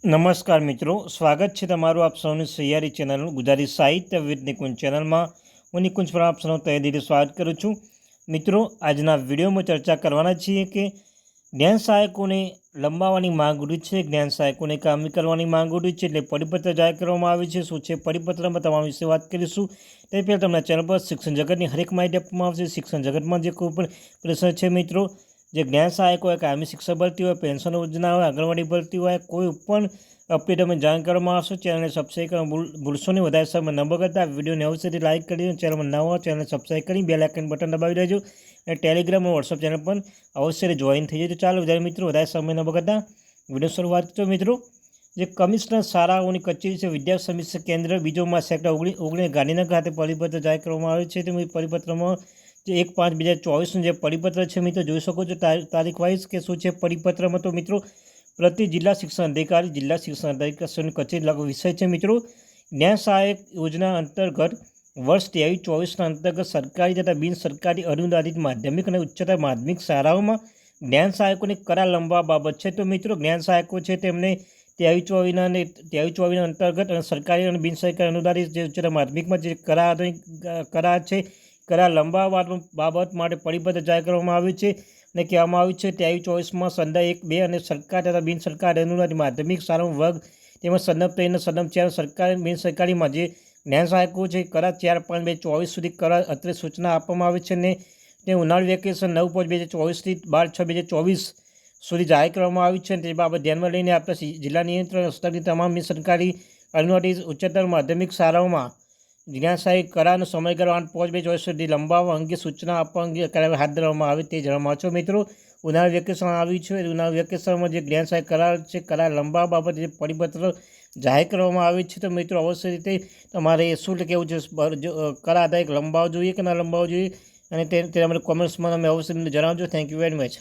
નમસ્કાર મિત્રો, સ્વાગત છે તમારું આપ સૌની સહિયારી ચેનલ ગુજરાતી સાહિત્ય વિદ નિકુંજ ચેનલમાં. હું નિકુંજ પર આપ સૌનું તહે દિલથી સ્વાગત કરું છું. મિત્રો, આજના વિડીયોમાં ચર્ચા કરવાના છીએ કે જ્ઞાન સહાયકોને લંબાવવાની માંગ ઉઠી છે, જ્ઞાન સહાયકોને કામ કરવાની માંગ ઉઠી છે, એટલે પરિપત્ર જાહેર કરવામાં આવે છે. શું છે પરિપત્રમાં તમામ વિશે વાત કરીશું. તે પહેલાં તમને ચેનલ પર શિક્ષણ જગતની હરેક માહિતી આપવામાં આવશે. શિક્ષણ જગતમાં જે કોઈ પણ પ્રશ્ન છે મિત્રો, જે જ્ઞાન સહાયક હોય, કાયમી શિક્ષક ભરતી હોય, પેન્શન યોજના હોય, આંગણવાડી ભરતી હોય, કોઈ પણ અપડેટ અમે જાણ કરવામાં આવશે. ચેનલને સબસ્ક્રાઈબ કરવા ભૂલશો નહીં. વધારે સમય ન બગાડતા વિડીયોને અવશ્યથી લાઇક કરી ચેનલમાં નવા હોય ચેનલને સબસ્ક્રાઈબ કરી બેલ આઇકન બટન દબાવી દેજો અને ટેલિગ્રામ અને વોટ્સઅપ ચેનલ પણ અવશ્ય જોઈન થઈ જાય. તો ચાલો વધારે મિત્રો, વધારે સમય ન બગાડતા વિડીયો શરૂઆત કરજો. મિત્રો, જે કમિશનર શાળાઓની કચેરી છે, વિદ્યા સમિતિ કેન્દ્ર બીજોમાં સેક્ટર 19 ગાંધીનગર ખાતે પરિપત્ર જાહેર કરવામાં આવે છે. તે પરિપત્રમાં જે 1/5/2024 જે પરિપત્ર છે મિત્રો, જોઈ શકો છો તારીખ વાઇઝ કે શું છે પરિપત્રમાં. તો મિત્રો, પ્રતિ જિલ્લા શિક્ષણ અધિકારી, જિલ્લા શિક્ષણ અધિકારીની કચેરી લાગુ વિષય છે મિત્રો, જ્ઞાન સહાયક યોજના અંતર્ગત વર્ષ 23-24 અંતર્ગત સરકારી તથા બિન સરકારી અનુદાનિત માધ્યમિક અને ઉચ્ચતર માધ્યમિક શાળાઓમાં જ્ઞાન સહાયકોને કરાર લંબાવવા બાબત છે. તો મિત્રો, જ્ઞાન સહાયકો છે તેમને 23-24 અંતર્ગત અને સરકારી અને બિન સરકારી અનુદાનિત જે ઉચ્ચતર માધ્યમિકમાં જે કરાર છે, કરાર લંબાવવા બાબત માટે પરિપત્ર જાહેર કરવામાં આવ્યું છે અને કહેવામાં આવ્યું છે 23-24માં સંદર્ભ 1-2 અને સરકાર તથા બિન સરકાર અનુદાનિત માધ્યમિક શાળાનો વર્ગ તેમજ સંદર્ભ 3 અને સંદર્ભ 4 સરકારી બિન સરકારીમાં જે જ્ઞાન સહાયકો છે કરાર 4-5-2024 સુધી કરાર અત્રે સૂચના આપવામાં આવે છે અને તે ઉનાળુ વેકેશન 9-5-2024 થી 12-6-2024 સુધી જાહેર કરવામાં આવી છે. તે બાબત ધ્યાનમાં લઈને આપણા જિલ્લા નિયંત્રણ હસ્તકની તમામ બિન સરકારી અનુદાનિત ઉચ્ચતર માધ્યમિક શાળાઓમાં જ્ઞાન સહાયક કરારનો સમયગાળો 8-5-2024 સુધી લંબાવવા અંગે સૂચના આપવા અંગે કાર્યવાહી હાથ ધરવામાં આવે તે જણાવવામાં છો. મિત્રો, ઉનાળુ વેકેશન આવ્યું છે. ઉનાળુ વેકેશનમાં જે જ્ઞાન સહાયક કરાર છે, કરાર લંબાવવા બાબતે જે પરિપત્ર જાહેર કરવામાં આવે છે. તો મિત્રો, અવશ્ય રીતે તમારે શું કહેવું છે, કરાર આધારિત લંબાવવો જોઈએ કે ના લંબાવવો જોઈએ, અને તે અમારે કોમેન્ટ્સમાં તમે અવશ્ય જણાવજો. Thank you very much.